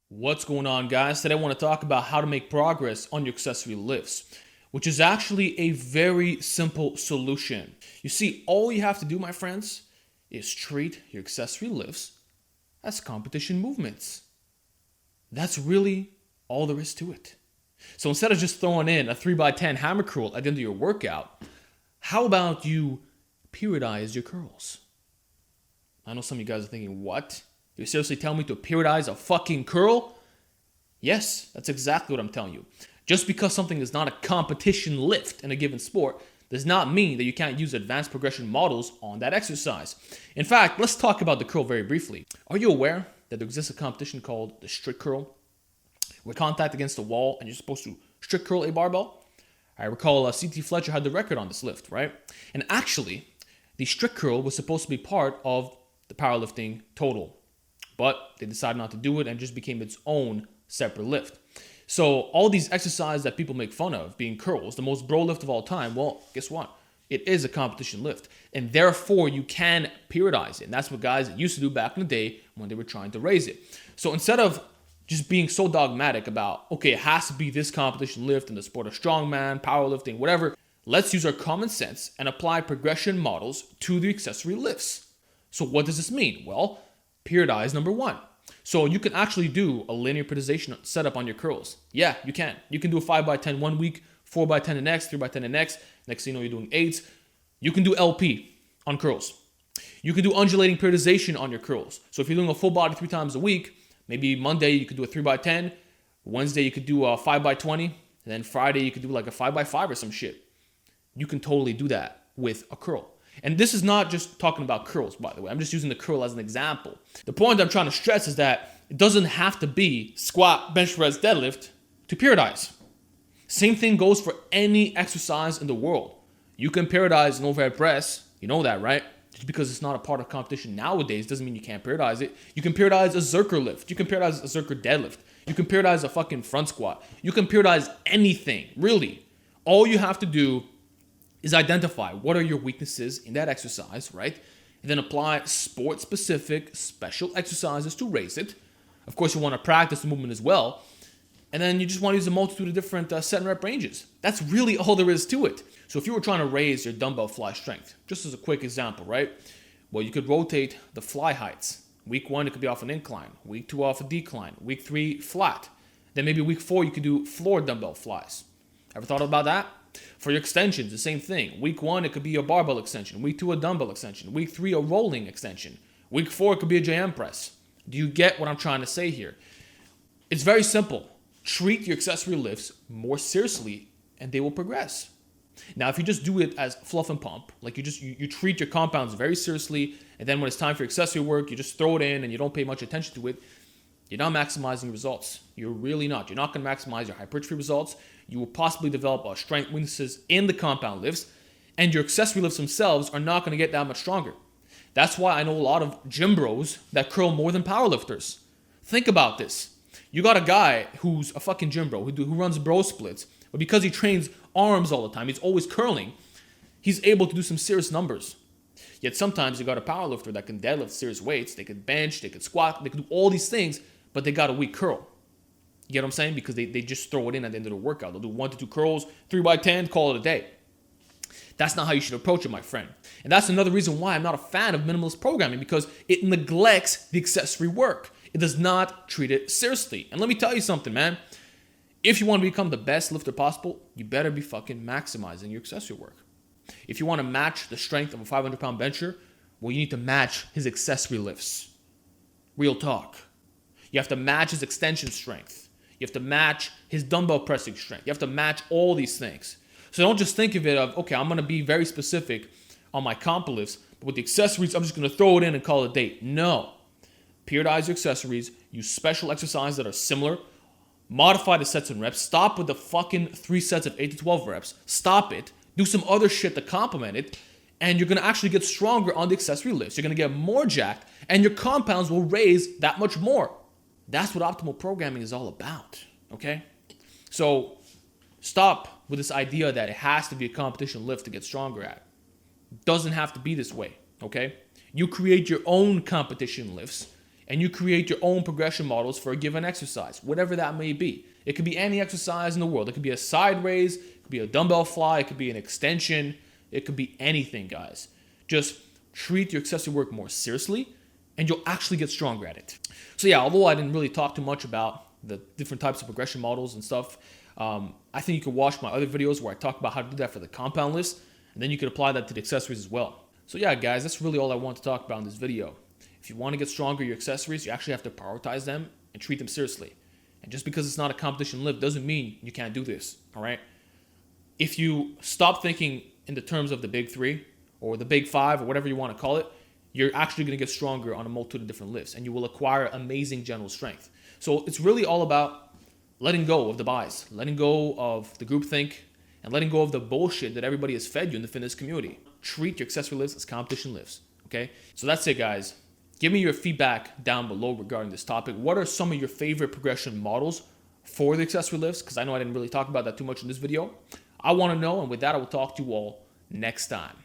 What's going on, guys? Today I want to talk about how to make progress on your accessory lifts, which is actually a very simple solution. You see, all you have to do, my friends, is treat your accessory lifts as competition movements. That's really all there is to it. So instead of just throwing in a 3x10 hammer curl at the end of your workout, how about you periodize your curls? I know some of you guys are thinking, what? You seriously tell me to periodize a fucking curl? Yes, that's exactly what I'm telling you. Just because something is not a competition lift in a given sport does not mean that you can't use advanced progression models on that exercise. In fact, let's talk about the curl very briefly. Are you aware that there exists a competition called the strict curl, where contact against the wall and you're supposed to strict curl a barbell? I recall C.T. Fletcher had the record on this lift, right? And actually, the strict curl was supposed to be part of the powerlifting total, but they decided not to do it and just became its own separate lift. So all these exercises that people make fun of, being curls, the most bro lift of all time, well, guess what? It is a competition lift, and therefore you can periodize it. And that's what guys used to do back in the day when they were trying to raise it. So instead of just being so dogmatic about, okay, it has to be this competition lift in the sport of strongman, powerlifting, whatever, let's use our common sense and apply progression models to the accessory lifts. So what does this mean? Well, periodize number one. So you can actually do a linear periodization setup on your curls. Yeah, you can. You can do a 5x10 one week, 4x10 the next, 3x10 the next. Next thing you know, you're doing 8s. You can do LP on curls. You can do undulating periodization on your curls. So if you're doing a full body 3 times a week, maybe Monday you could do a 3x10, Wednesday you could do a 5x20, and then Friday you could do like a 5x5 or some shit. You can totally do that with a curl. And this is not just talking about curls, by the way. I'm just using the curl as an example. The point I'm trying to stress is that it doesn't have to be squat, bench press, deadlift to periodize. Same thing goes for any exercise in the world. You can periodize an overhead press. You know that, right? Just because it's not a part of competition nowadays doesn't mean you can't periodize it. You can periodize a Zerker lift. You can periodize a Zerker deadlift. You can periodize a fucking front squat. You can periodize anything, really. All you have to do is identify what are your weaknesses in that exercise, right? And then apply sport-specific special exercises to raise it. Of course, you want to practice the movement as well. And then you just want to use a multitude of different set and rep ranges. That's really all there is to it. So if you were trying to raise your dumbbell fly strength, just as a quick example, right? Well, you could rotate the fly heights. Week 1, it could be off an incline. Week 2, off a decline. Week 3, flat. Then maybe week 4, you could do floor dumbbell flies. Ever thought about that? For your extensions, the same thing. Week 1, it could be a barbell extension. Week 2, a dumbbell extension. Week 3, a rolling extension. Week 4, it could be a JM press. Do you get what I'm trying to say here? It's very simple. Treat your accessory lifts more seriously and they will progress. Now, if you just do it as fluff and pump, like you treat your compounds very seriously, and then when it's time for accessory work, you just throw it in and you don't pay much attention to it, you're not maximizing results. You're really not. You're not going to maximize your hypertrophy results. You will possibly develop strength weaknesses in the compound lifts, and your accessory lifts themselves are not going to get that much stronger. That's why I know a lot of gym bros that curl more than powerlifters. Think about this. You got a guy who's a fucking gym bro who runs bro splits, but because he trains arms all the time, he's always curling, he's able to do some serious numbers. Yet sometimes you got a powerlifter that can deadlift serious weights, they could bench, they could squat, they could do all these things, but they got a weak curl. You get what I'm saying? Because they just throw it in at the end of the workout. They'll do 1 to 2 curls, 3x10, call it a day. That's not how you should approach it, my friend. And that's another reason why I'm not a fan of minimalist programming, because it neglects the accessory work. It does not treat it seriously. And let me tell you something, man. If you want to become the best lifter possible, you better be fucking maximizing your accessory work. If you want to match the strength of a 500-pound bencher, well, you need to match his accessory lifts. Real talk. You have to match his extension strength. You have to match his dumbbell pressing strength. You have to match all these things. So don't just think of it of, okay, I'm going to be very specific on my comp lifts, but with the accessories, I'm just going to throw it in and call it a day. No. Periodize your accessories. Use special exercises that are similar. Modify the sets and reps. Stop with the fucking 3 sets of 8 to 12 reps. Stop it. Do some other shit to complement it. And you're going to actually get stronger on the accessory lifts. You're going to get more jacked, and your compounds will raise that much more. That's what optimal programming is all about, okay? So stop with this idea that it has to be a competition lift to get stronger at. It doesn't have to be this way, okay? You create your own competition lifts and you create your own progression models for a given exercise, whatever that may be. It could be any exercise in the world. It could be a side raise, it could be a dumbbell fly, it could be an extension, it could be anything, guys. Just treat your accessory work more seriously, and you'll actually get stronger at it. So yeah, although I didn't really talk too much about the different types of progression models and stuff, I think you can watch my other videos where I talk about how to do that for the compound lifts, and then you can apply that to the accessories as well. So yeah, guys, that's really all I want to talk about in this video. If you want to get stronger at your accessories, you actually have to prioritize them and treat them seriously. And just because it's not a competition lift doesn't mean you can't do this, all right? If you stop thinking in the terms of the big three or the big five or whatever you want to call it, you're actually going to get stronger on a multitude of different lifts, and you will acquire amazing general strength. So it's really all about letting go of the bias, letting go of the groupthink, and letting go of the bullshit that everybody has fed you in the fitness community. Treat your accessory lifts as competition lifts, okay? So that's it, guys. Give me your feedback down below regarding this topic. What are some of your favorite progression models for the accessory lifts? Because I know I didn't really talk about that too much in this video. I want to know, and with that, I will talk to you all next time.